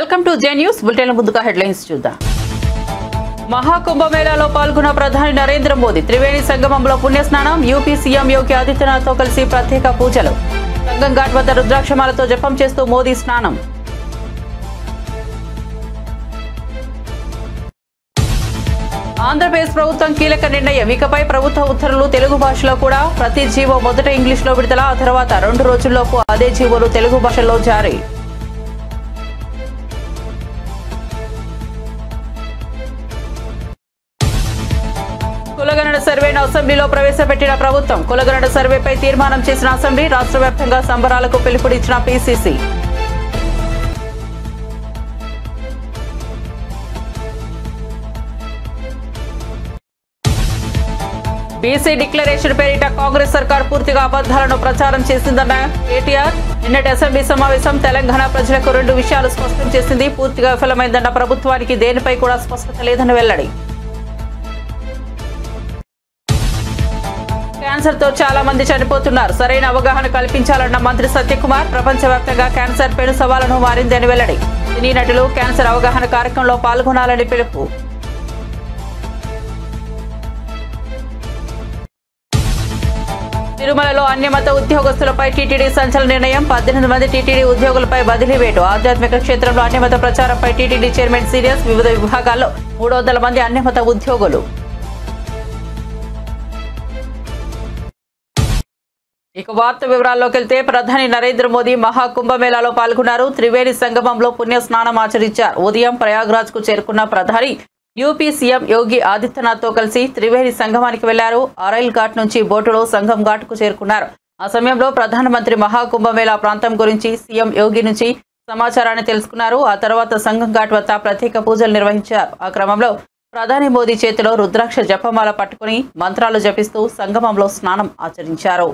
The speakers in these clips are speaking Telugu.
Welcome to J news bulletin ముందుగా హెడ్లైన్స్ చూద్దాం. మహాకుంభమేళాలో పాల్గొన్న ప్రధాని నరేంద్ర మోదీ త్రివేణి సంగమంలో పుణ్యస్నానం. యూపీ సీఎం యోగి ఆదిత్యనాథ్తో కలిసి ప్రత్యేక పూజలు. సంగం ఘాట్ వద్ద రుద్రాక్షమాలతో జపం చేస్తూ మోదీ స్నానం. ఆంధ్రప్రదేశ్ ప్రభుత్వం కీలక నిర్ణయం. ఇకపై ప్రభుత్వ ఉత్తర్వులు తెలుగు భాషలో కూడా. ప్రతి జీవో మొదట ఇంగ్లీష్లో విడుదల, ఆ తర్వాత 2 రోజుల్లోపు అదే జీవోలు తెలుగు భాషలో జారీ. కులగణన సర్వేను అసెంబ్లీలో ప్రవేశపెట్టిన ప్రభుత్వం. కులగణన సర్వేపై తీర్మానం చేసిన అసెంబ్లీ. రాష్ట్ర వ్యాప్తంగా సంబరాలకు పిలుపునిచ్చిన పీసీసీ. బీసీ డిక్లరేషన్ పేరిట కాంగ్రెస్ సర్కార్ పూర్తిగా అబద్దాలను ప్రచారం చేసిందన్న కేటీఆర్. నిన్నటి అసెంబ్లీ సమావేశం తెలంగాణ ప్రజలకు 2 విషయాలు స్పష్టం చేసింది. పూర్తిగా విఫలమైందన్న ప్రభుత్వానికి దేనిపై కూడా స్పష్టత లేదని వెల్లడి. క్యాన్సర్ తో చాలా మంది చనిపోతున్నారు. సరైన అవగాహన కల్పించాలన్న మంత్రి సత్యకుమార్. ప్రపంచవ్యాప్తంగా క్యాన్సర్ పెను సవాలును మారిందని వెల్లడి. సినీ నటులు క్యాన్సర్ అవగాహన కార్యక్రమంలో పాల్గొనాలని పిలుపు. తిరుమలలో అన్యమత ఉద్యోగస్తులపై టీటీడీ సంచలన నిర్ణయం. 18 మంది టీటీడీ ఉద్యోగులపై బదిలీ వేటు. ఆధ్యాత్మిక క్షేత్రంలో అన్యమత ప్రచారంపై టీటీడీ చైర్మన్ సీరియస్. వివిధ విభాగాల్లో 300 మంది అన్యమత ఉద్యోగులు. ఇక వార్త వివరాల్లోకి వెళ్తే ప్రధాని నరేంద్ర మోదీ మహాకుంభమేళాలో పాల్గొన్నారు. త్రివేణి సంగమంలో పుణ్య స్నానం ఆచరించారు. ఉదయం ప్రయాగ్రాజ్ కు చేరుకున్న ప్రధాని యూపీ సీఎం యోగి ఆదిత్యనాథ్తో కలిసి త్రివేణి సంగమానికి వెళ్లారు. అరైల్ ఘాట్ నుంచి బోటులో సంగం ఘాట్ కు చేరుకున్నారు. ఆ సమయంలో ప్రధానమంత్రి మహాకుంభమేళా ప్రాంతం గురించి సీఎం యోగి నుంచి సమాచారాన్ని తెలుసుకున్నారు. ఆ తర్వాత సంగం ఘాట్ వద్ద ప్రత్యేక పూజలు నిర్వహించారు. ఆ క్రమంలో ప్రధాని మోదీ చేతిలో రుద్రాక్ష జపమాల పట్టుకుని మంత్రాలు జపిస్తూ సంగమంలో స్నానం ఆచరించారు.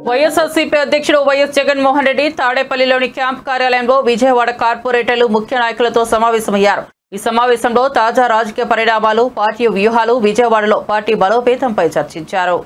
వైఎస్ఆర్సీపీ అధ్యక్షుడు వైఎస్ జగన్మోహన్ రెడ్డి తాడేపల్లిలోని క్యాంప్ కార్యాలయంలో విజయవాడ కార్పొరేటర్లు ముఖ్య నాయకులతో సమావేశమయ్యారు. ఈ సమావేశంలో తాజా రాజకీయ పరిణామాలు, పార్టీ వ్యూహాలు, విజయవాడలో పార్టీ బలోపేతంపై చర్చించారు.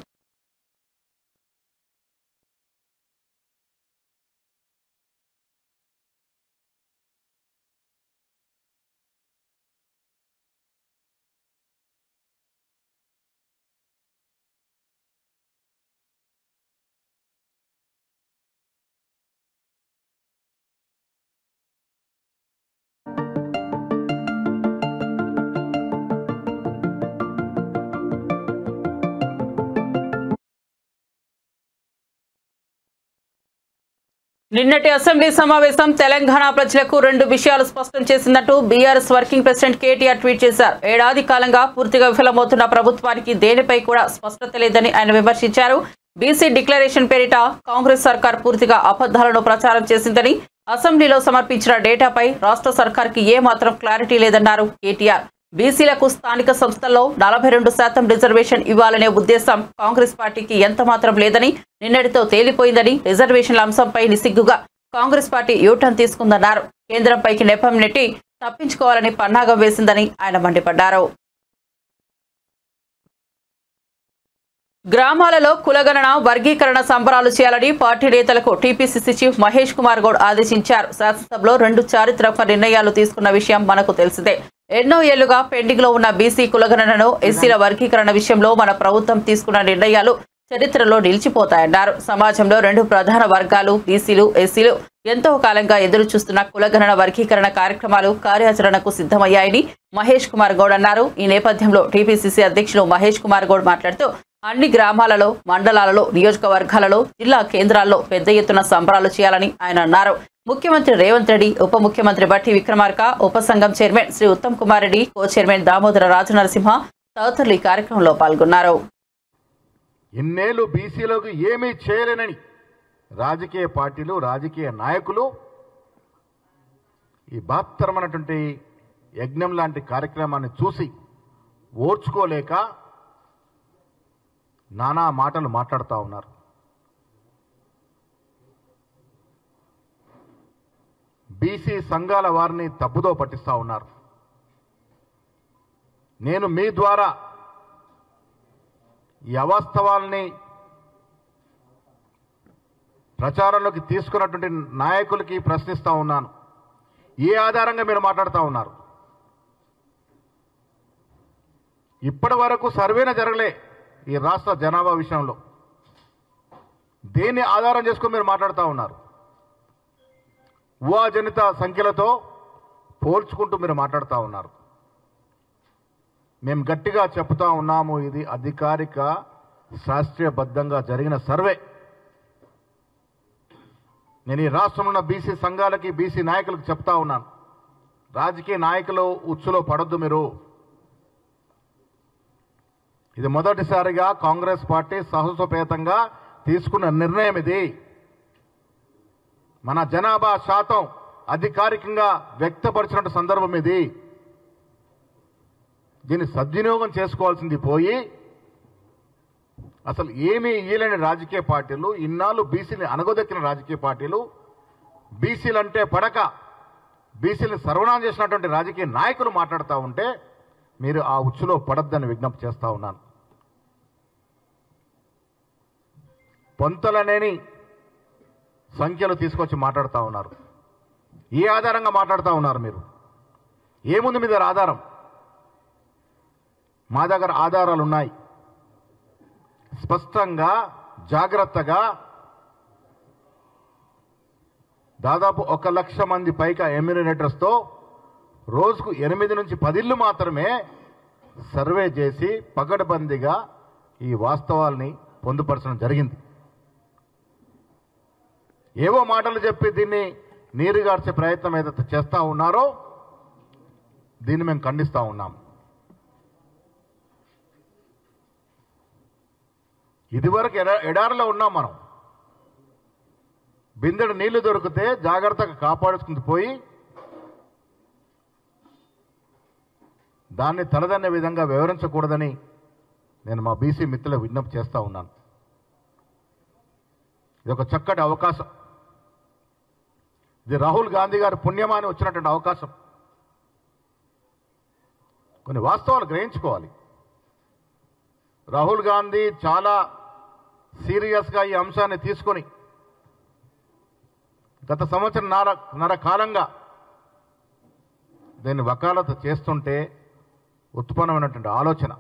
నిన్నటి అసెంబ్లీ సమావేశం తెలంగాణ ప్రజలకు 2 విషయాలు స్పష్టం చేసిందంటూ BRS working president KTR tweet చేశారు. ఏడాది కాలంగా పూర్తిగా విఫలమవుతున్న ప్రభుత్వానికి దేనిపై కూడా స్పష్టత లేదని ఆయన విమర్శించారు. బీసీ డిక్లరేషన్ పేరిట కాంగ్రెస్ సర్కార్ పూర్తిగా అబద్దాలను ప్రచారం చేసిందని, అసెంబ్లీలో సమర్పించిన డేటాపై రాష్ట్ర సర్కార్కి ఏమాత్రం క్లారిటీ లేదన్నారు కేటీఆర్. బీసీలకు స్థానిక సంస్థల్లో 42% రిజర్వేషన్ ఇవ్వాలనే ఉద్దేశం కాంగ్రెస్ పార్టీకి ఎంతమాత్రం లేదని, నిన్నటితో తేలిపోయిందని, రిజర్వేషన్ల అంశంపై నిస్సిగ్గుగా కాంగ్రెస్ పార్టీ యూటర్న్ తీసుకుందన్నారు. కేంద్రంపైకి నెపం నెట్టి తప్పించుకోవాలని పన్నాగం వేసిందని ఆయన మండిపడ్డారు. గ్రామాలలో కులగణన వర్గీకరణ సంబరాలు చేయాలని పార్టీ నేతలకు టీపీసీసీ చీఫ్ మహేష్ కుమార్ గౌడ్ ఆదేశించారు. శాసనసభలో 2 చారిత్రక నిర్ణయాలు తీసుకున్న విషయం మనకు తెలిసిందే. ఎన్నో ఏళ్లుగా పెండింగ్ లో ఉన్న బీసీ కులగణనను ఎస్సీల వర్గీకరణ విషయంలో మన ప్రభుత్వం తీసుకున్న నిర్ణయాలు చరిత్రలో నిలిచిపోతాయన్నారు. సమాజంలో రెండు ప్రధాన వర్గాలు బీసీలు, ఎస్సీలు ఎంతో కాలంగా ఎదురు చూస్తున్న కులగణన వర్గీకరణ కార్యక్రమాలు కార్యాచరణకు సిద్ధమయ్యాయని మహేష్ కుమార్ గౌడ్ అన్నారు. ఈ నేపథ్యంలో టీపీసీసీ అధ్యక్షులు మహేష్ కుమార్ గౌడ్ మాట్లాడుతూ అన్ని గ్రామాలలో, మండలాలలో, నియోజకవర్గాలలో, జిల్లా కేంద్రాల్లో పెద్ద ఎత్తున సంబరాలు చేయాలని ఆయన అన్నారు. ముఖ్యమంత్రి రేవంత్ రెడ్డి, ఉప ముఖ్యమంత్రి బట్టి విక్రమార్క, ఉప సంఘం chairman Shri Uttam Kumar Reddy, co chairman Damodara Rajanarasimha తదితరులు ఈ కార్యక్రమంలో పాల్గొన్నారు. ఇన్నేళ్లు బీసీలకు ఏమీ చేయలేనని రాజకీయ పార్టీలు, రాజకీయ నాయకులు ఈ బహత్తరమైనటువంటి యజ్ఞం లాంటి కార్యక్రమాన్ని చూసి ఓర్చుకోలేక నానా మాటలు మాట్లాడుతూ ఉన్నారు. బీసీ సంఘాల వారిని తప్పుదో పట్టిస్తూ ఉన్నారు. నేను మీ ద్వారా ఈ అవాస్తవాల్ని ప్రచారంలోకి తీసుకున్నటువంటి నాయకులకి ప్రశ్నిస్తూ ఉన్నాను. ఏ ఆధారంగా మీరు మాట్లాడుతూ ఉన్నారు? ఇప్పటి వరకు సర్వేనే జరగలే ఈ రాష్ట్ర జనాభా విషయంలో. దేన్ని ఆధారం చేసుకొని మీరు మాట్లాడుతూ ఉన్నారు? ఊహాజనిత సంఖ్యలతో పోల్చుకుంటూ మీరు మాట్లాడుతూ ఉన్నారు. మేము గట్టిగా చెప్తా ఉన్నాము, ఇది అధికారిక శాస్త్రీయబద్ధంగా జరిగిన సర్వే. నేను ఈ రాష్ట్రంలో ఉన్న బీసీ సంఘాలకి, బీసీ నాయకులకు చెప్తా ఉన్నాను, రాజకీయ నాయకులు ఉచ్చులో పడొద్దు మీరు. ఇది మొదటిసారిగా కాంగ్రెస్ పార్టీ సాహసోపేతంగా తీసుకున్న నిర్ణయం. ఇది మన జనాభా శాతం అధికారికంగా వ్యక్తపరిచినట్టు సందర్భం ఇది. దీన్ని సద్వినియోగం చేసుకోవాల్సింది పోయి అసలు ఏమీ ఇయ్యలేని రాజకీయ పార్టీలు, ఇన్నాళ్ళు బీసీని అనగదొక్కిన రాజకీయ పార్టీలు, బీసీలంటే పడక బీసీని సర్వనాశనం చేసినటువంటి రాజకీయ నాయకులు మాట్లాడుతూ ఉంటే మీరు ఆ ఉచ్చులో పడద్దని విజ్ఞప్తి చేస్తూ ఉన్నాను. పొంతలనేని సంఖ్యలు తీసుకొచ్చి మాట్లాడుతూ ఉన్నారు. ఏ ఆధారంగా మాట్లాడుతూ ఉన్నారు మీరు? ఏముంది మీ దగ్గర ఆధారం? మా దగ్గర ఆధారాలు ఉన్నాయి. స్పష్టంగా, జాగ్రత్తగా దాదాపు 1,00,000 మంది పైగా ఎమ్యూనినేటర్స్తో రోజుకు 8 నుంచి 10 ఇళ్ళు మాత్రమే సర్వే చేసి పకడ్బందీగా ఈ వాస్తవాల్ని పొందుపరచడం జరిగింది. ఏవో మాటలు చెప్పి దీన్ని నీరుగార్చే ప్రయత్నం ఏదైతే చేస్తూ ఉన్నారో దీన్ని మేము ఖండిస్తూ ఉన్నాం. ఇదివరకు ఎడారిలో ఉన్నాం మనం. బిందెడు నీళ్లు దొరికితే జాగ్రత్తగా కాపాడుకుంటూ పోయి దాన్ని తలదన్నే విధంగా వివరించకూడదని నేను మా బీసీ మిత్రులకు విజ్ఞప్తి చేస్తూ ఉన్నాను. ఇది ఒక చక్కటి అవకాశం. ఇది రాహుల్ గాంధీ గారి పుణ్యమాని వచ్చినటువంటి అవకాశం. కొన్ని వాస్తవాలు గ్రహించుకోవాలి. రాహుల్ గాంధీ చాలా సీరియస్గా ఈ అంశాన్ని తీసుకొని గత సంవత్సరంన్నర కాలంగా దీన్ని వకాలత చేస్తుంటే ఉత్పన్నమైనటువంటి ఆలోచన.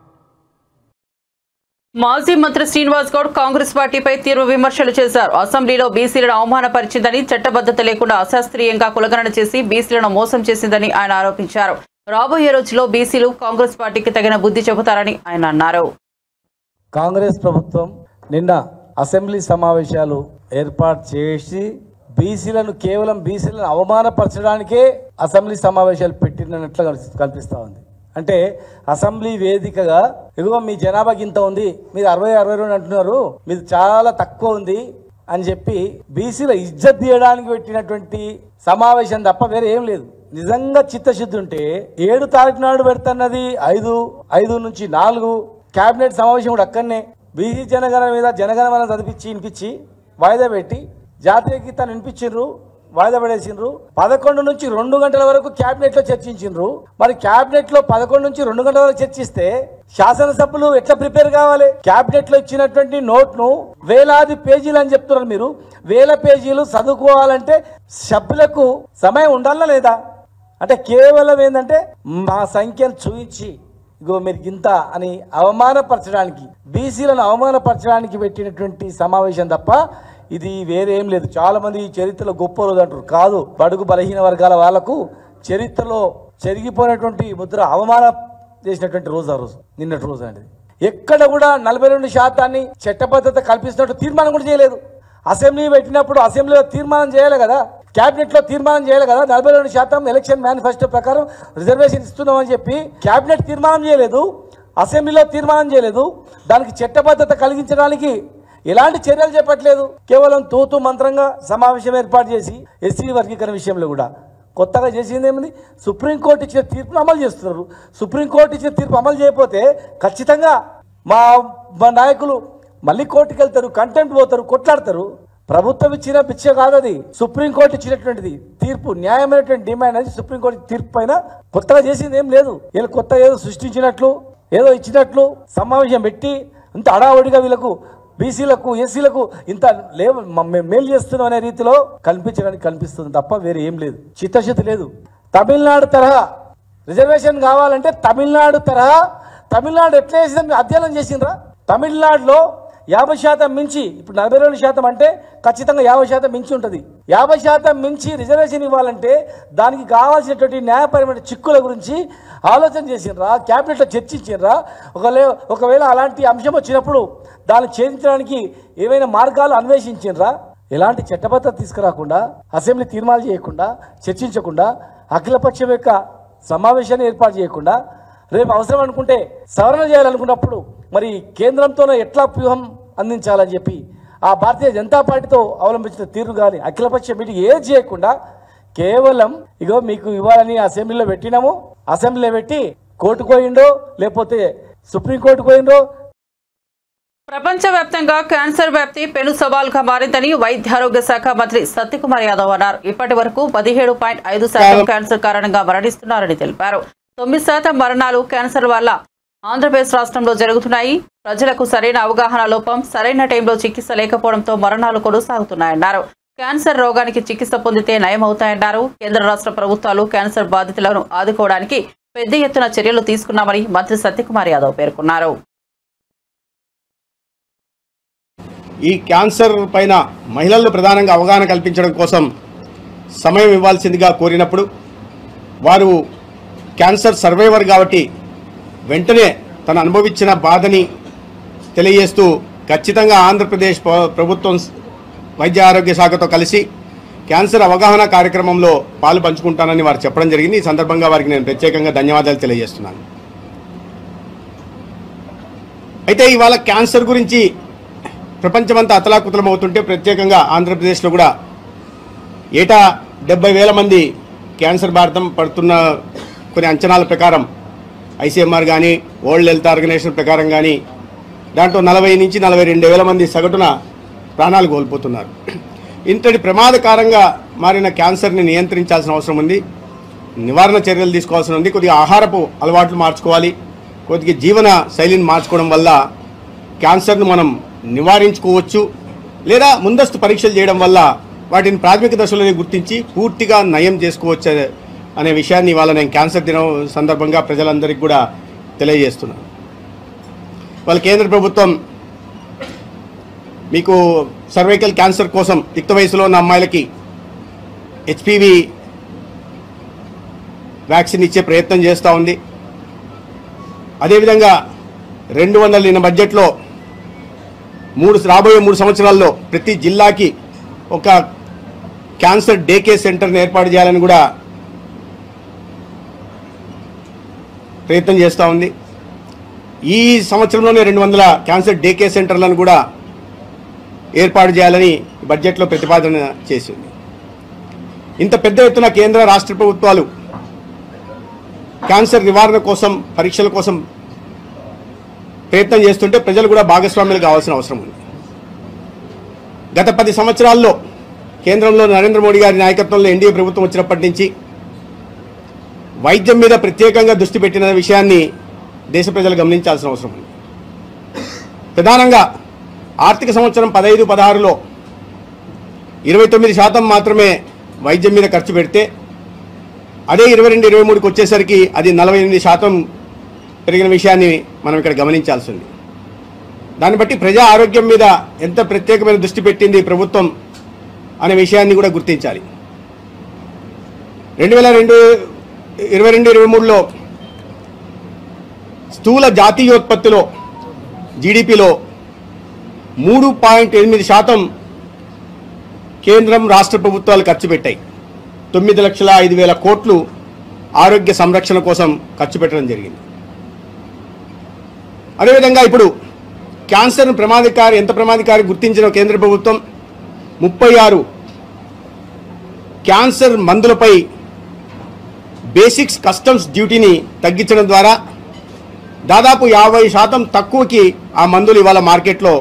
మాజీ మంత్రి శ్రీనివాస్ గౌడ్ కాంగ్రెస్ పార్టీపై తీవ్ర విమర్శలు చేశారు. అసెంబ్లీలో బీసీలను అవమానపరిచిందని, చట్టబద్ధత లేకుండా అశాస్త్రీయంగా కులగణన చేసి బీసీలను మోసం చేసిందని ఆయన ఆరోపించారు. రాబోయే రోజుల్లో బీసీలు కాంగ్రెస్ పార్టీకి తగిన బుద్ధి చెబుతారని ఆయన అన్నారు. కాంగ్రెస్ ప్రభుత్వం నిన్న అసెంబ్లీ సమావేశాలు ఏర్పాటు చేసి బీసీలను కేవలం బీసీలను అవమానపరచడానికే అసెంబ్లీ సమావేశాలు పెట్టినట్లు కనిపిస్తూ ఉంది. అంటే అసెంబ్లీ వేదికగా ఇదిగో మీ జనాభాకి ఇంత ఉంది, మీరు 60-62 అంటున్నారు, మీది చాలా తక్కువ ఉంది అని చెప్పి బీసీల ఇజ్జత్ తీయడానికి పెట్టినటువంటి సమావేశం తప్ప వేరే ఏం లేదు. నిజంగా చిత్తశుద్ధి ఉంటే 7 తారీఖు నాడు పెడుతున్నది 5 నుంచి 4 క్యాబినెట్ సమావేశం కూడా అక్కడనే బీసీ జనగణన మీద జనగణమన వినిపించి వాయిదా పెట్టి జాతీయ గీతాన్ని వినిపించిండ్రు, వాయిదా పడేసిండ్రు. 11 నుంచి 2 గంటల వరకు క్యాబినెట్లో చర్చించిండ్రు. మరి క్యాబినెట్లో 11 నుంచి 2 గంటల వరకు చర్చిస్తే శాసనసభ్యులు ఎట్లా ప్రిపేర్ కావాలి? క్యాబినెట్లో ఇచ్చినటువంటి నోట్ను వేలాది పేజీలు అని చెప్తున్నారు మీరు. 1000 పేజీలు చదువుకోవాలంటే సభ్యులకు సమయం ఉండాలా లేదా? అంటే కేవలం ఏంటంటే మా సంఖ్యను చూపించి ఇగో మీరు ఇంత అని అవమానపరచడానికి, బీసీలను అవమానపరచడానికి పెట్టినటువంటి సమావేశం తప్ప ఇది వేరేం లేదు. చాలా మంది ఈ చరిత్రలో గొప్ప రోజు అంటారు. కాదు, బడుగు బలహీన వర్గాల వాళ్లకు చరిత్రలో చెరిగిపోయినటువంటి ముద్ర అవమానం చేసినటువంటి రోజు ఆ రోజు, నిన్నటి రోజు అనేది. ఎక్కడ కూడా 42% చట్టబద్ధత కల్పిస్తున్నట్టు తీర్మానం కూడా చేయలేదు. అసెంబ్లీ పెట్టినప్పుడు అసెంబ్లీలో తీర్మానం చేయాలి కదా, క్యాబినెట్ లో తీర్మానం చేయాలి కదా. 42% ఎలక్షన్ మేనిఫెస్టో ప్రకారం రిజర్వేషన్ ఇస్తున్నామని చెప్పి క్యాబినెట్ తీర్మానం చేయలేదు, అసెంబ్లీలో తీర్మానం చేయలేదు. దానికి చట్టబద్ధత కలిగించడానికి ఎలాంటి చర్యలు చేపట్టలేదు. కేవలం తూతు మంత్రంగా సమావేశం ఏర్పాటు చేసి ఎస్సీ వర్గీకరణ విషయంలో కూడా కొత్తగా చేసింది ఏమిటి? సుప్రీంకోర్టు ఇచ్చిన తీర్పును అమలు చేస్తున్నారు. సుప్రీంకోర్టు ఇచ్చిన తీర్పు అమలు చేయకపోతే ఖచ్చితంగా మా నాయకులు మళ్ళీ కోర్టుకు వెళ్తారు, కంటెంప్ట్ పోతారు, కొట్లాడతారు. ప్రభుత్వం ఇచ్చిన పిచ్చ కాదు అది, సుప్రీంకోర్టు ఇచ్చినటువంటిది తీర్పు, న్యాయమైనటువంటి డిమాండ్ అనేది సుప్రీంకోర్టు తీర్పు పైన కొత్తగా చేసింది ఏం లేదు. వీళ్ళు కొత్త ఏదో సృష్టించినట్లు ఏదో ఇచ్చినట్లు సమావేశం పెట్టి ఇంత అడావడిగా వీళ్ళకు బీసీలకు ఎస్సీలకు ఇంత మేలు చేస్తున్నాం అనే రీతిలో కనిపించడానికి కనిపిస్తుంది తప్ప వేరే ఏం లేదు, చిత్తశుద్ధి లేదు. తమిళనాడు తరహా రిజర్వేషన్ కావాలంటే తమిళనాడు తరహా, తమిళనాడు ఎట్లా చేసిందని అధ్యయనం చేసిండ్రా? తమిళనాడులో 50% మించి, ఇప్పుడు 42% అంటే ఖచ్చితంగా 50% మించి ఉంటుంది. 50% మించి రిజర్వేషన్ ఇవ్వాలంటే దానికి కావాల్సినటువంటి న్యాయపరమైన చిక్కుల గురించి ఆలోచన చేసిండ్రా? క్యాబినెట్లో చర్చించిండ్రా? ఒకవేళ అలాంటి అంశం వచ్చినప్పుడు దాన్ని ఛేదించడానికి ఏవైనా మార్గాలు అన్వేషించిండ్రా? ఎలాంటి చట్టబద్ధత తీసుకురాకుండా, అసెంబ్లీ తీర్మానాలు చేయకుండా, చర్చించకుండా, అఖిలపక్షం యొక్క సమావేశాన్ని ఏర్పాటు చేయకుండా, రేపు అవసరం అనుకుంటే సవరణ చేయాలనుకున్నప్పుడు మరి కేంద్రంతోనే ఎట్లా వ్యూహం అందించాలని చెప్పి ఆ భారతీయ జనతా పార్టీతో అవలంబించిన తీరు కానీ అఖిలపక్ష మీటింగ్ ఏది చేయకుండా కేవలం ఇగో మీకు ఇవ్వాలని అసెంబ్లీలో పెట్టినాము, అసెంబ్లీలో పెట్టి కోర్టుకు పోయిండో లేకపోతే సుప్రీంకోర్టుకు పోయిండో. ప్రపంచవ్యాప్తంగా క్యాన్సర్ వ్యాప్తి పెను సవాల్గా మారిందని వైద్యారోగ్య శాఖ మంత్రి సత్యకుమార్ యాదవ్ అన్నారు. ఇప్పటి వరకు 17.5% క్యాన్సర్ కారణంగా మరణిస్తున్నారని తెలిపారు. 9% మరణాలు క్యాన్సర్ వల్ల ఆంధ్రప్రదేశ్ రాష్ట్రంలో జరుగుతున్నాయి. ప్రజలకు సరైన అవగాహన లోపం, సరైన టైంలో చికిత్స లేకపోవడంతో మరణాలు కొనసాగుతున్నాయన్నారు. క్యాన్సర్ రోగానికి చికిత్స పొందితే నయమవుతాయన్నారు. కేంద్ర రాష్ట్ర ప్రభుత్వాలు క్యాన్సర్ బాధితులను ఆదుకోవడానికి పెద్ద ఎత్తున చర్యలు తీసుకున్నామని మంత్రి సత్యకుమార్ యాదవ్ పేర్కొన్నారు. ఈ క్యాన్సర్ పైన మహిళల్లో ప్రధానంగా అవగాహన కల్పించడం కోసం సమయం ఇవ్వాల్సిందిగా కోరినప్పుడు వారు క్యాన్సర్ సర్వైవర్ కాబట్టి వెంటనే తను అనుభవించిన బాధని తెలియజేస్తూ ఖచ్చితంగా ఆంధ్రప్రదేశ్ ప్రభుత్వం వైద్య ఆరోగ్య శాఖతో కలిసి క్యాన్సర్ అవగాహన కార్యక్రమంలో పాలు పంచుకుంటానని వారు చెప్పడం జరిగింది. ఈ సందర్భంగా వారికి నేను ప్రత్యేకంగా ధన్యవాదాలు తెలియజేస్తున్నాను. అయితే ఇవాళ క్యాన్సర్ గురించి ప్రపంచమంతా అతలాకుతలం అవుతుంటే ప్రత్యేకంగా ఆంధ్రప్రదేశ్లో కూడా ఏటా 70,000 మంది క్యాన్సర్ బారిన పడుతున్న కొన్ని అంచనాల ప్రకారం ICMR కానీ వరల్డ్ హెల్త్ ఆర్గనైజేషన్ ప్రకారం కానీ దాంట్లో 40 నుంచి 42,000 మంది సగటున ప్రాణాలు కోల్పోతున్నారు. ఇంతటి ప్రమాదకరంగా మారిన క్యాన్సర్ని నియంత్రించాల్సిన అవసరం ఉంది, నివారణ చర్యలు తీసుకోవాల్సి ఉంది. కొద్దిగా ఆహారపు అలవాట్లు మార్చుకోవాలి, కొద్దిగా జీవన శైలిని మార్చుకోవడం వల్ల క్యాన్సర్ను మనం నివారించుకోవచ్చు. లేదా ముందస్తు పరీక్షలు చేయడం వల్ల వాటిని ప్రాథమిక దశలోనే గుర్తించి పూర్తిగా నయం చేసుకోవచ్చు అనే విషయాన్ని ఇవాళ నేను క్యాన్సర్ దినం సందర్భంగా ప్రజలందరికీ కూడా తెలియజేస్తున్నాను. వాళ్ళ కేంద్ర ప్రభుత్వం మీకు సర్వైకల్ క్యాన్సర్ కోసం యుక్త వయసులో ఉన్న అమ్మాయిలకి HPV వ్యాక్సిన్ ఇచ్చే ప్రయత్నం చేస్తూ ఉంది. అదేవిధంగా 200 బడ్జెట్లో రాబోయే 3 సంవత్సరాల్లో ప్రతి జిల్లాకి ఒక క్యాన్సర్ డే కేర్ సెంటర్ని ఏర్పాటు చేయాలని కూడా ప్రయత్నం చేస్తూ ఉంది. ఈ సంవత్సరంలోనే 200 క్యాన్సర్ డే కేర్ సెంటర్లను కూడా ఏర్పాటు చేయాలని బడ్జెట్లో ప్రతిపాదన చేసింది. ఇంత పెద్ద ఎత్తున కేంద్ర రాష్ట్ర ప్రభుత్వాలు క్యాన్సర్ నివారణ కోసం పరీక్షల కోసం ప్రయత్నం చేస్తుంటే ప్రజలు కూడా భాగస్వాములు కావాల్సిన అవసరం ఉంది. గత 10 సంవత్సరాల్లో కేంద్రంలో నరేంద్ర మోడీ గారి నాయకత్వంలో ఎన్డీఏ ప్రభుత్వం వచ్చినప్పటి నుంచి వైద్యం మీద ప్రత్యేకంగా దృష్టి పెట్టిన విషయాన్ని దేశ ప్రజలు గమనించాల్సిన అవసరం ఉంది. ప్రధానంగా ఆర్థిక సంవత్సరం 15-16లో 29% మాత్రమే వైద్యం మీద ఖర్చు పెడితే అదే 22-23కి వచ్చేసరికి అది 48% పెరిగిన విషయాన్ని మనం ఇక్కడ గమనించాల్సి ఉంది. దాన్ని బట్టి ప్రజా ఆరోగ్యం మీద ఎంత ప్రత్యేకమైన దృష్టి పెట్టింది ప్రభుత్వం అనే విషయాన్ని కూడా గుర్తించాలి. 2022-23లో స్థూల జాతీయోత్పత్తిలో జీడిపిలో 3.8% కేంద్రం రాష్ట్ర ప్రభుత్వాలు ఖర్చు పెట్టాయి. 9,05,000 కోట్లు ఆరోగ్య సంరక్షణ కోసం ఖర్చు పెట్టడం జరిగింది. అదేవిధంగా ఇప్పుడు క్యాన్సర్ ఎంత ప్రమాదకారి గుర్తించిన కేంద్ర ప్రభుత్వం 36 క్యాన్సర్ మందులపై బేసిక్స్ కస్టమ్స్ డ్యూటీని తగ్గించడం ద్వారా దాదాపు 50% తక్కువకి ఆ మందులు ఇవాళ మార్కెట్లో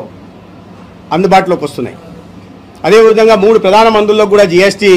అందుబాటులోకి వస్తున్నాయి. అదేవిధంగా 3 ప్రధాన మందుల్లో కూడా జీఎస్టీ.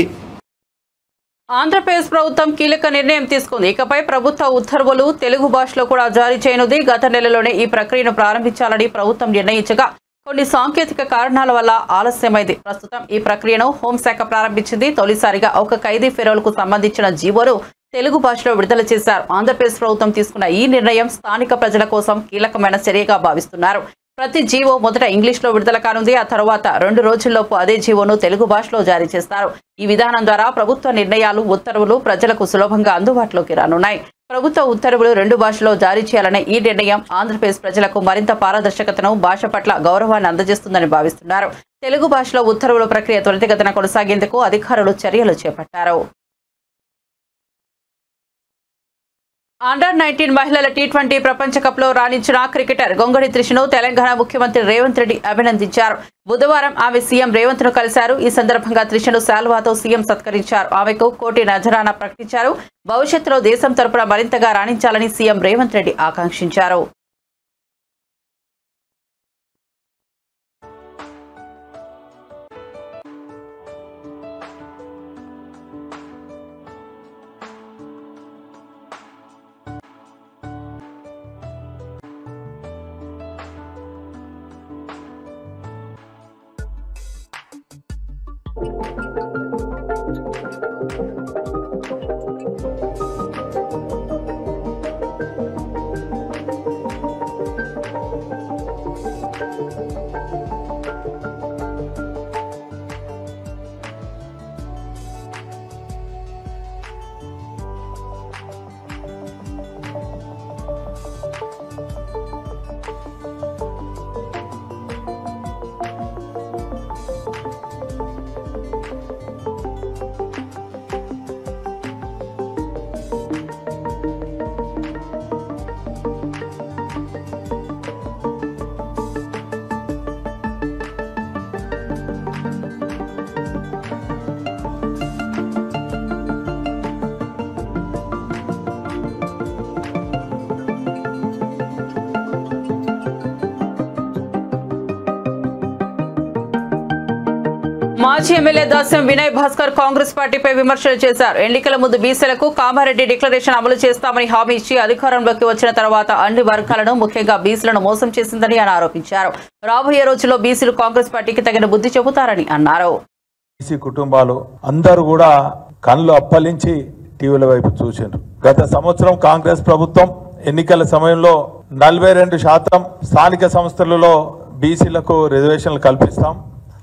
ఆంధ్రప్రదేశ్ ప్రభుత్వం కీలక నిర్ణయం తీసుకుంది. ఇకపై ప్రభుత్వ ఉత్తర్వులు తెలుగు భాషలో కూడా జారీ చేయనుంది. గత నెలలోనే ఈ ప్రక్రియను ప్రారంభించాలని ప్రభుత్వం నిర్ణయించగా కొన్ని సాంకేతిక కారణాల వల్ల ఆలస్యమైంది. ప్రస్తుతం ఈ ప్రక్రియను హోంశాఖ ప్రారంభించింది. తొలిసారిగా ఒక ఖైదీ ఫెరోల్కు సంబంధించిన జీవోను తెలుగు భాషలో విడుదల చేశారు. ఆంధ్రప్రదేశ్ ప్రభుత్వం తీసుకున్న ఈ నిర్ణయం స్థానిక ప్రజల కోసం కీలకమైన చర్యగా భావిస్తున్నారు. ప్రతి జీవో మొదట ఇంగ్లీష్లో విడుదల కానుంది. ఆ తర్వాత 2 రోజుల్లోపు అదే జీవోను తెలుగు భాషలో జారీ చేస్తారు. ఈ విధానం ద్వారా ప్రభుత్వ నిర్ణయాలు, ఉత్తర్వులు ప్రజలకు సులభంగా అందుబాటులోకి రానున్నాయి. ప్రభుత్వ ఉత్తర్వులు 2 భాషల్లో జారీ చేయాలనే ఈ నిర్ణయం ఆంధ్రప్రదేశ్ ప్రజలకు మరింత పారదర్శకతను, భాష పట్ల గౌరవాన్ని అందజేస్తుందని భావిస్తున్నారు. తెలుగు భాషలో ఉత్తర్వుల ప్రక్రియ త్వరితగతిన కొనసాగేందుకు అధికారులు చర్యలు చేపట్టారు. అండర్-19 మహిళల T20 ప్రపంచ కప్లో రాణించిన క్రికెటర్ గొంగడి త్రిషను తెలంగాణ ముఖ్యమంత్రి రేవంత్ రెడ్డి అభినందించారు. బుధవారం ఆమె సీఎం రేవంత్ ను కలిశారు. ఈ సందర్భంగా త్రిషను శాల్వాతో సీఎం సత్కరించారు. ఆమెకు 1 కోటి నజరానా ప్రకటించారు. భవిష్యత్తులో దేశం తరపున మరింతగా రాణించాలని సీఎం రేవంత్ రెడ్డి ఆకాంక్షించారు. మాజీ ఎమ్మెల్యే దాస్యం వినయ్ భాస్కర్ కాంగ్రెస్ పార్టీపై విమర్శలు చేశారు. ఎన్నికల ముందు బీసీలకు కామారెడ్డి డిక్లరేషన్ అమలు చేస్తామని హామీ ఇచ్చి అధికారంలోకి వచ్చిన తర్వాత అన్ని వర్గాలను ముఖ్యంగా బీసీలను మోసం చేసిందని ఆయన ఆరోపించారు. రాబోయే రోజుల్లో బీసీలు కాంగ్రెస్ పార్టీకి తగిన బుద్ధి చెబుతారని అన్నారు. బీసీ కుటుంబాలు అందరూ కూడా కళ్ళు అప్పలించి టీవీల వైపు చూశారు. గత సంవత్సరం కాంగ్రెస్ ప్రభుత్వం ఎన్నికల సమయంలో 42% స్థానిక సంస్థలలో బీసీలకు రిజర్వేషన్లు కల్పిస్తాం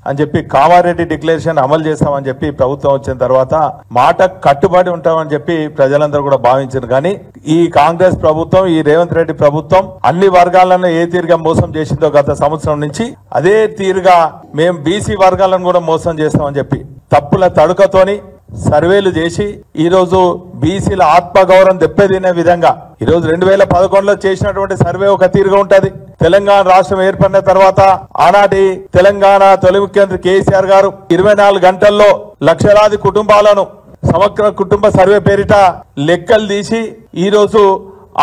అని చెప్పి కామారెడ్డి డిక్లరేషన్ అమలు చేస్తామని చెప్పి ప్రభుత్వం వచ్చిన తర్వాత మాట కట్టుబడి ఉంటామని చెప్పి ప్రజలందరూ కూడా భావించారు. కానీ ఈ కాంగ్రెస్ ప్రభుత్వం, ఈ రేవంత్ రెడ్డి ప్రభుత్వం అన్ని వర్గాలను ఏ తీరుగా మోసం చేసిందో గత సంవత్సరం నుంచి అదే తీరుగా మేము బీసీ వర్గాలను కూడా మోసం చేస్తామని చెప్పి తప్పుల తడుకతోని సర్వేలు చేసి ఈ రోజు బీసీల ఆత్మగౌరవం దెబ్బతినే విధంగా ఈ రోజు 2011లో చేసినటువంటి సర్వే ఒక తీరుగా ఉంటది. తెలంగాణ రాష్ట్రం ఏర్పడిన తర్వాత ఆనాటి తెలంగాణ తొలి ముఖ్యమంత్రి కేసీఆర్ గారు 24 గంటల్లో లక్షలాది కుటుంబాలను సమగ్ర కుటుంబ సర్వే పేరిట లెక్కలు తీసి ఈ రోజు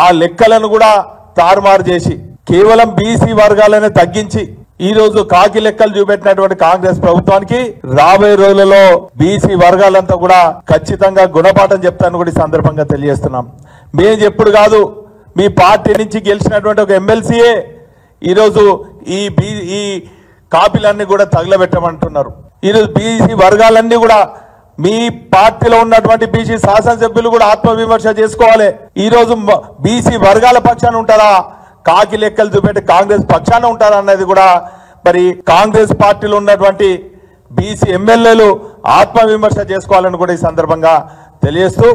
ఆ లెక్కలను కూడా తారుమారు చేసి కేవలం బీసీ వర్గాలనే తగ్గించి ఈ రోజు కాకి లెక్కలు చూపెట్టినటువంటి కాంగ్రెస్ ప్రభుత్వానికి రాబోయే రోజులలో బీసీ వర్గాలంతా కూడా ఖచ్చితంగా గుణపాఠం చెప్తాను కూడా ఈ సందర్భంగా తెలియజేస్తున్నాం. మేము చెప్పుడు కాదు, మీ పార్టీ నుంచి గెలిచినటువంటి ఒక ఎమ్మెల్సీయే ఈరోజు ఈ కాపీలన్నీ కూడా తగలబెట్టమంటున్నారు. ఈరోజు బీసీ వర్గాలన్నీ కూడా మీ పార్టీలో ఉన్నటువంటి బీసీ శాసనసభ్యులు కూడా ఆత్మవిమర్శ చేసుకోవాలి. ఈ రోజు బీసీ వర్గాల పక్షాన ఉంటారా, కాకి లెక్కలు చూపెట్టి కాంగ్రెస్ పక్షాన ఉంటారా అన్నది కూడా మరి కాంగ్రెస్ పార్టీలో ఉన్నటువంటి బీసీ ఎమ్మెల్యేలు ఆత్మవిమర్శ చేసుకోవాలని కూడా ఈ సందర్భంగా తెలియజేస్తూ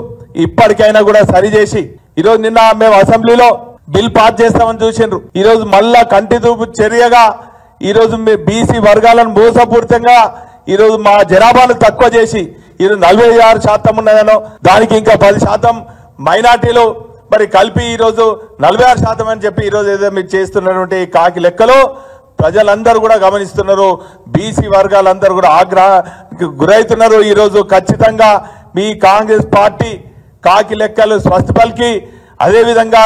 ఇప్పటికైనా కూడా సరిచేసి ఈరోజు నిన్న మేము అసెంబ్లీలో బిల్ పాస్ చేస్తామని చూసిండ్రు. ఈరోజు మళ్ళా కంటి చూపు చర్యగా ఈరోజు బీసీ వర్గాలను మోసపూరితంగా ఈరోజు మా జనాభాను తక్కువ చేసి ఈరోజు 46% ఉన్నదనో దానికి ఇంకా 10% మైనార్టీలు మరి కలిపి ఈరోజు 46% అని చెప్పి ఈరోజు ఏదో మీరు చేస్తున్నటువంటి కాకి లెక్కలు ప్రజలందరూ కూడా గమనిస్తున్నారు. బీసీ వర్గాలందరూ కూడా ఆగ్రహానికి గురవుతున్నారు. ఈరోజు ఖచ్చితంగా మీ కాంగ్రెస్ పార్టీ కాకి లెక్కలు స్వస్థపలికి అదేవిధంగా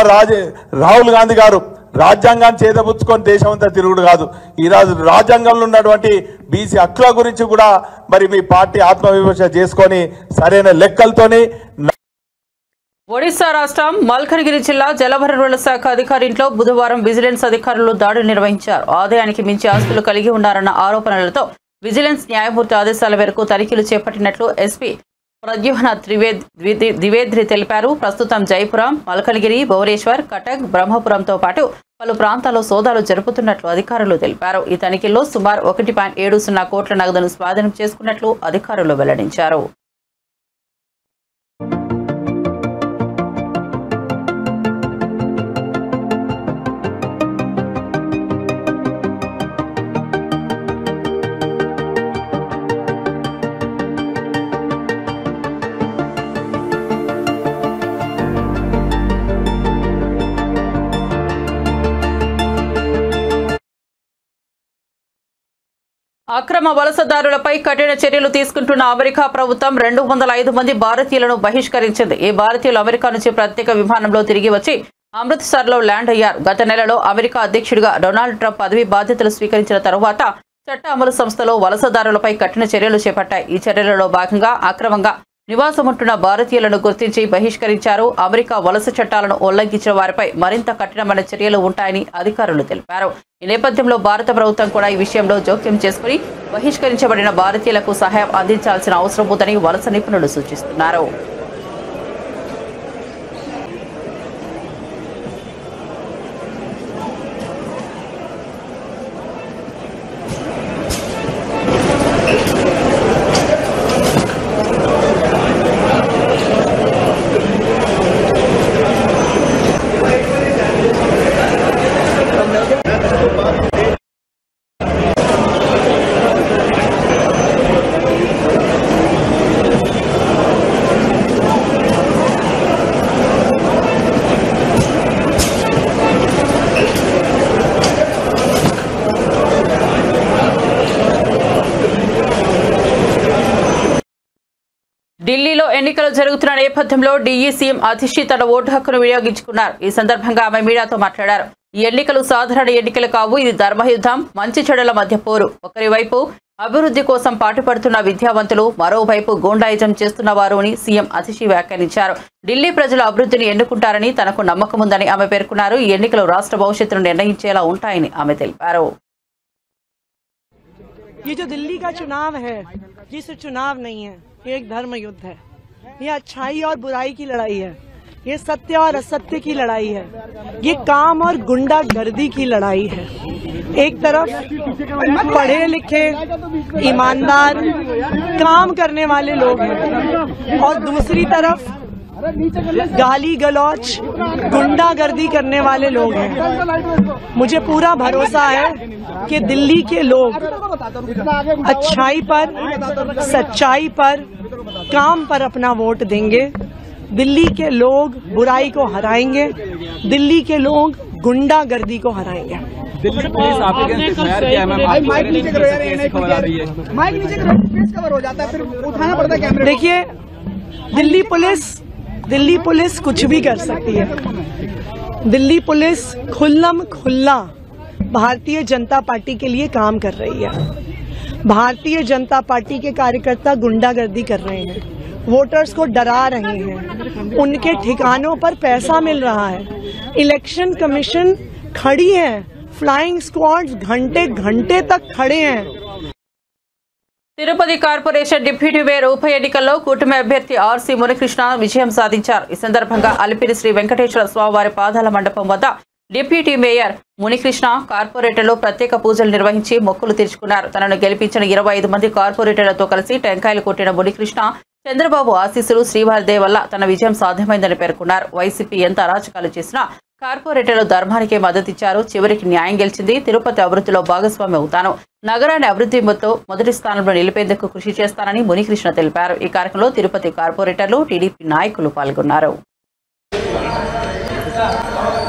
రాహుల్ గాంధీ గారు రాజ్యాంగాన్ని చేతపుచ్చుకొని దేశం అంతా తిరుగుడు కాదు, ఈరోజు రాజ్యాంగంలో ఉన్నటువంటి బీసీ హక్కుల గురించి కూడా మరి మీ పార్టీ ఆత్మవిమర్శ చేసుకొని సరైన లెక్కలతోని. ఒడిశా రాష్ట్రం మల్కనగిరి జిల్లా జలవనరుల శాఖ అధికారి ఇంట్లో బుధవారం విజిలెన్స్ అధికారులు దాడులు నిర్వహించారు. ఆదాయానికి మించి ఆస్తులు కలిగి ఉన్నారన్న ఆరోపణలతో విజిలెన్స్ న్యాయమూర్తి ఆదేశాల మేరకు తనిఖీలు చేపట్టినట్లు ఎస్పీ ప్రద్యుమ్న ద్వివేది తెలిపారు. ప్రస్తుతం జైపురం, మల్కనగిరి, భువనేశ్వర్, కటక్, బ్రహ్మపురంతో పాటు పలు ప్రాంతాల్లో సోదాలు జరుపుతున్నట్లు అధికారులు తెలిపారు. ఈ తనిఖీల్లో సుమారు 1.70 కోట్ల నగదును స్వాధీనం చేసుకున్నట్లు అధికారులు వెల్లడించారు. అక్రమ వలసదారులపై కఠిన చర్యలు తీసుకుంటున్న అమెరికా ప్రభుత్వం 205 మంది భారతీయులను బహిష్కరించింది. ఈ భారతీయులు అమెరికా నుంచి ప్రత్యేక విమానంలో తిరిగి వచ్చి అమృత్సర్లో ల్యాండ్ అయ్యారు. గత నెలలో అమెరికా అధ్యక్షుడిగా డొనాల్డ్ ట్రంప్ పదవి బాధ్యతలు స్వీకరించిన తరువాత చట్ట అమలు సంస్థలు వలసదారులపై కఠిన చర్యలు చేపట్టాయి. ఈ చర్యలలో భాగంగా అక్రమంగా నివాసం ఉంటున్న భారతీయులను గుర్తించి బహిష్కరించారు. అమెరికా వలస చట్టాలను ఉల్లంఘించిన వారిపై మరింత కఠినమైన చర్యలు ఉంటాయని అధికారులు తెలిపారు. ఈ నేపథ్యంలో భారత ప్రభుత్వం కూడా ఈ విషయంలో జోక్యం చేసుకుని బహిష్కరించబడిన భారతీయులకు సహాయం అందించాల్సిన అవసరం ఉందని వలస నిపుణులు సూచిస్తున్నారు. ఢిల్లీలో ఎన్నికలు జరుగుతున్న నేపథ్యంలో ఢిల్లీ సీఎం అతిషి తన ఓటు హక్కును వినియోగించుకున్నారు. ఈ సందర్భంగా ఆమె మీడియాతో మాట్లాడారు. ఈ ఎన్నికలు సాధారణ ఎన్నికలు కావు, ఇది ధర్మయుద్ధం, మంచి చెడుల మధ్య పోరు. ఒకరి వైపు అభివృద్ధి కోసం పాటుపడుతున్న విద్యావంతులు, మరోవైపు గూండాయిజం చేస్తున్నవారు అని సీఎం అతిషి వ్యాఖ్యానించారు. ఢిల్లీ ప్రజలు అభివృద్ధిని ఎన్నుకుంటారని తనకు నమ్మకం ఉందని ఆమె పేర్కొన్నారు. ఈ ఎన్నికలు రాష్ట్ర భవిష్యత్తును నిర్ణయించేలా ఉంటాయని ఆమె తెలిపారు. ये जो दिल्ली का चुनाव है, ये सिर्फ चुनाव नहीं है, ये एक धर्म युद्ध है. ये अच्छाई और बुराई की लड़ाई है, ये सत्य और असत्य की लड़ाई है, ये काम और गुंडागर्दी की लड़ाई है. एक तरफ पढ़े लिखे ईमानदार काम करने वाले लोग हैं और दूसरी तरफ गाली गलौच गुंडागर्दी करने वाले लोग हैं. मुझे पूरा भरोसा है कि दिल्ली के लोग अच्छाई पर, सच्चाई पर, काम पर अपना वोट देंगे. दिल्ली के लोग बुराई को हराएंगे, दिल्ली के लोग गुंडागर्दी को हराएंगे. दिल्ली पुलिस आपके अगेंस्ट एफआईआर किया है. माइक नीचे करो यार, ये खबर आ रही है. माइक नीचे करो, फेस कवर हो जाता है, फिर उठाना पड़ता है कैमरे. देखिए, दिल्ली पुलिस कुछ भी कर सकती है. दिल्ली पुलिस खुल्लम खुल्ला भारतीय जनता पार्टी के लिए काम कर रही है. भारतीय जनता पार्टी के कार्यकर्ता गुंडागर्दी कर रहे हैं, वोटर्स को डरा रहे हैं, उनके ठिकानों पर पैसा मिल रहा है. इलेक्शन कमीशन खड़ी है, फ्लाइंग स्क्वाड्स घंटे घंटे तक खड़े हैं. తిరుపతి కార్పొరేషన్ డిప్యూటీ మేయర్ ఉప ఎన్నికల్లో కూటమి అభ్యర్థి ఆర్సీ మునికృష్ణ విజయం సాధించారు. ఈ సందర్భంగా అలిపిరి శ్రీ వెంకటేశ్వర స్వామివారి పాదాల మండపం వద్ద డిప్యూటీ మేయర్ మునికృష్ణ కార్పొరేటర్లు ప్రత్యేక పూజలు నిర్వహించి మొక్కులు తీర్చుకున్నారు. తనను గెలిపించిన 25 మంది కార్పొరేటర్లతో కలిసి టెంకాయలు కొట్టిన మునికృష్ణ చంద్రబాబు ఆశీస్సులు శ్రీవారి దయ వల్ల తన విజయం సాధ్యమైందని పేర్కొన్నారు. వైసీపీ ఎంత అరాచకాలు చేసినా కార్పొరేటర్లు ధర్మానికే మద్దతిచ్చారు. చివరికి న్యాయం గెలిచింది. తిరుపతి అభివృద్ధిలో భాగస్వామి అవుతాను. నగరాన్ని అభివృద్ధి మొదటి స్థానంలో నిలిపేందుకు కృషి చేస్తానని మునికృష్ణ తెలిపారు. ఈ కార్యక్రమంలో తిరుపతి కార్పొరేటర్లు, టీడీపీ నాయకులు పాల్గొన్నారు.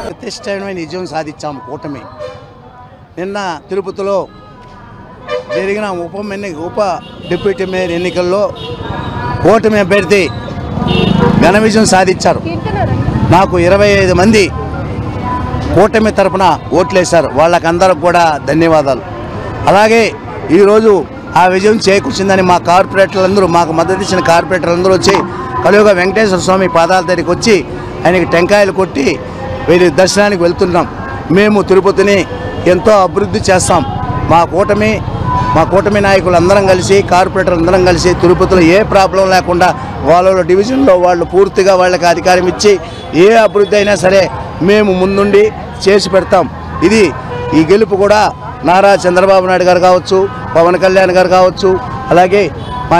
ప్రతిష్టమైన విజయం సాధించాము కూటమి. నిన్న తిరుపతిలో జరిగిన ఉప డిప్యూటీ మేయర్ ఎన్నికల్లో కూటమి అభ్యర్థి ఘన విజయం సాధించారు. నాకు 25 మంది కూటమి తరఫున ఓట్లేశారు. వాళ్ళకందరికి కూడా ధన్యవాదాలు. అలాగే ఈరోజు ఆ విజయం చేకూర్చిందని మా కార్పొరేటర్లందరూ, మాకు మద్దతు ఇచ్చిన కార్పొరేటర్లందరూ వచ్చి కలియుగ వెంకటేశ్వర స్వామి పాదాల దగ్గరికి వచ్చి ఆయనకి టెంకాయలు కొట్టి వీరి దర్శనానికి వెళ్తున్నాం. మేము తిరుపతిని ఎంతో అభివృద్ధి చేస్తాం. మా కూటమి నాయకులు అందరం కలిసి, కార్పొరేటర్ అందరం కలిసి తిరుపతిలో ఏ ప్రాబ్లం లేకుండా వాళ్ళ డివిజన్లో వాళ్ళు పూర్తిగా వాళ్ళకి అధికారం ఇచ్చి ఏ అభివృద్ధి అయినా సరే మేము ముందుండి చేసి పెడతాం. ఈ గెలుపు కూడా నారా చంద్రబాబు నాయుడు గారు కావచ్చు, పవన్ కళ్యాణ్ గారు కావచ్చు, అలాగే మా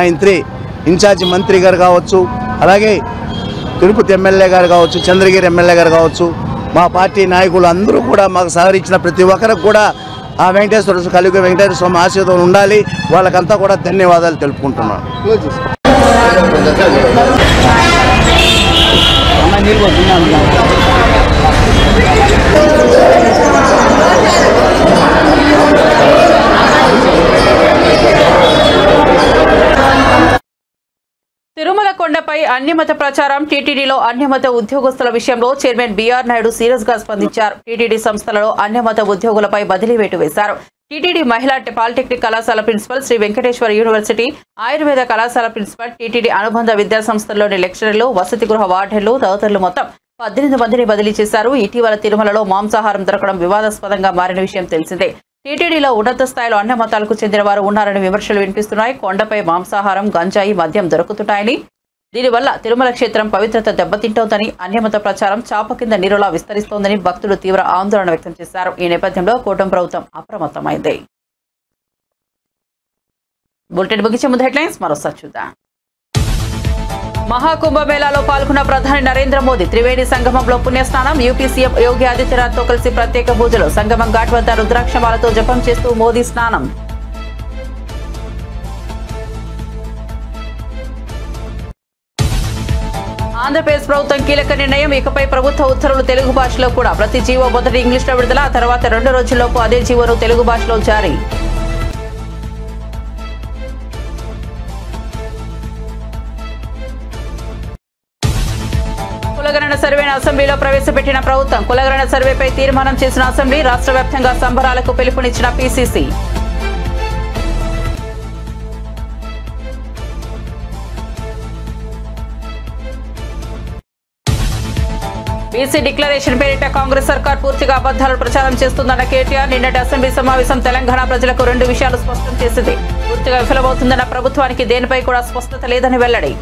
ఇన్ఛార్జి మంత్రి గారు కావచ్చు, అలాగే తిరుపతి ఎమ్మెల్యే గారు కావచ్చు, చంద్రగిరి ఎమ్మెల్యే గారు కావచ్చు, మా పార్టీ నాయకులు అందరూ కూడా మాకు సహకరించిన ప్రతి ఒక్కరికి కూడా ఆ కలియుగ వెంకటేశ్వర స్వామి ఆశీర్వాదం ఉండాలి. వాళ్ళకంతా కూడా ధన్యవాదాలు తెలుపుకుంటున్నాను. తిరుమల కొండపై అన్యమత ప్రచారం. టీటీడీలో అన్యమత ఉద్యోగస్తుల విషయంలో చైర్మన్ బీఆర్ నాయుడు సీరియస్ గా స్పందించారు. టీటీడీ సంస్థలలో అన్యమత ఉద్యోగులపై బదిలీ వేటు వేశారు. టీటీడీ మహిళా పాలిటెక్నిక్ కళాశాల ప్రిన్సిపల్, శ్రీ వెంకటేశ్వర యూనివర్సిటీ ఆయుర్వేద కళాశాల ప్రిన్సిపల్, టీటీడీ అనుబంధ విద్యా సంస్థల్లోని లెక్చరర్లు, వసతి గృహ వార్డెన్లు తదితరులు మొత్తం 18 మందిని బదిలీ చేశారు. ఇటీవల తిరుమలలో మాంసాహారం దొరకడం వివాదాస్పదంగా మారిన విషయం తెలిసిందే. టీటీడీలో ఉన్నత స్థాయిలో అన్ని మతాలకు చెందిన వారు ఉన్నారని విమర్శలు వినిపిస్తున్నాయి. కొండపై మాంసాహారం, గంజాయి, మద్యం దొరుకుతుంటాయని, దీనివల్ల తిరుమల క్షేత్రం పవిత్రత దెబ్బతింటోందని, అన్యమత ప్రచారం చాప కింద నీరులా విస్తరిస్తోందని భక్తులు తీవ్ర ఆందోళన వ్యక్తం చేశారు. ఈ నేపథ్యంలో కూటమి ప్రభుత్వం అప్రమత్తమైంది. బులెటిన్ ముగించే ముందు హెడ్లైన్స్ మరోసారి చూద్దాం. మహాకుంభమేళాలో పాల్గొన్న ప్రధాని నరేంద్ర మోదీ. త్రివేణి సంగమంలో పుణ్యస్నానం. యూపీ సీఎం యోగి ఆదిత్యనాథ్ తో కలిసి ప్రత్యేక పూజలు. సంగమం ఘాట్ వద్ద రుద్రాక్షమాలతో జపం చేస్తూ మోదీ స్నానం. ఆంధ్రప్రదేశ్ ప్రభుత్వం కీలక నిర్ణయం. ఇకపై ప్రభుత్వ ఉత్తర్వులు తెలుగు భాషలో కూడా. ప్రతి జీవో మొదటి ఇంగ్లీష్లో విడుదల, తర్వాత 2 రోజుల్లోపు అదే జీవోను తెలుగు భాషలో జారీ. కులగణన సర్వేను అసెంబ్లీలో ప్రవేశపెట్టిన ప్రభుత్వం. కులగణన సర్వేపై తీర్మానం చేసిన అసెంబ్లీ. రాష్ట్ర వ్యాప్తంగా సంబరాలకు పిలుపునిచ్చిన పీసీసీ. బీసీ డిక్లరేషన్ పేరిట కాంగ్రెస్ సర్కార్ పూర్తిగా అబద్దాలు ప్రచారం చేస్తుందన్న కేటీఆర్. నిన్నటి అసెంబ్లీ సమావేశం తెలంగాణ ప్రజలకు 2 విషయాలు స్పష్టం చేసింది. పూర్తిగా విఫలమవుతుందన్న ప్రభుత్వానికి దేనిపై కూడా స్పష్టత లేదని వెల్లడి.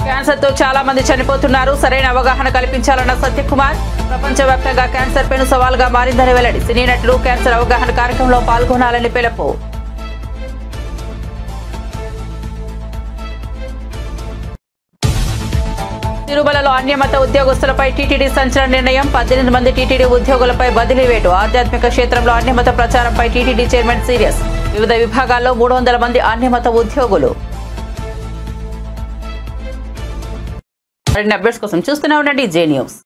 క్యాన్సర్తో చాలా మంది చనిపోతున్నారు. సరైన అవగాహన కల్పించాలన్న సత్యకుమార్. ప్రపంచవ్యాప్తంగా క్యాన్సర్ పెను సవాల్గా మారిందని వెల్లడి. సినీ నటులు క్యాన్సర్ అవగాహన కార్యక్రమంలో పాల్గొనాలని పిలుపు. తిరుమలలో అన్యమత ఉద్యోగస్తులపై టీటీడీ సంచలన నిర్ణయం. 18 మంది టీటీడీ ఉద్యోగులపై బదిలీ వేటు. ఆధ్యాత్మిక క్షేత్రంలో అన్యమత ప్రచారంపై టీటీడీ చైర్మన్ సీరియస్. వివిధ విభాగాల్లో 300 మంది అన్యమత ఉద్యోగులు. మరిన్ని అప్డేట్స్ కోసం చూస్తూనే ఉండండి జే న్యూస్.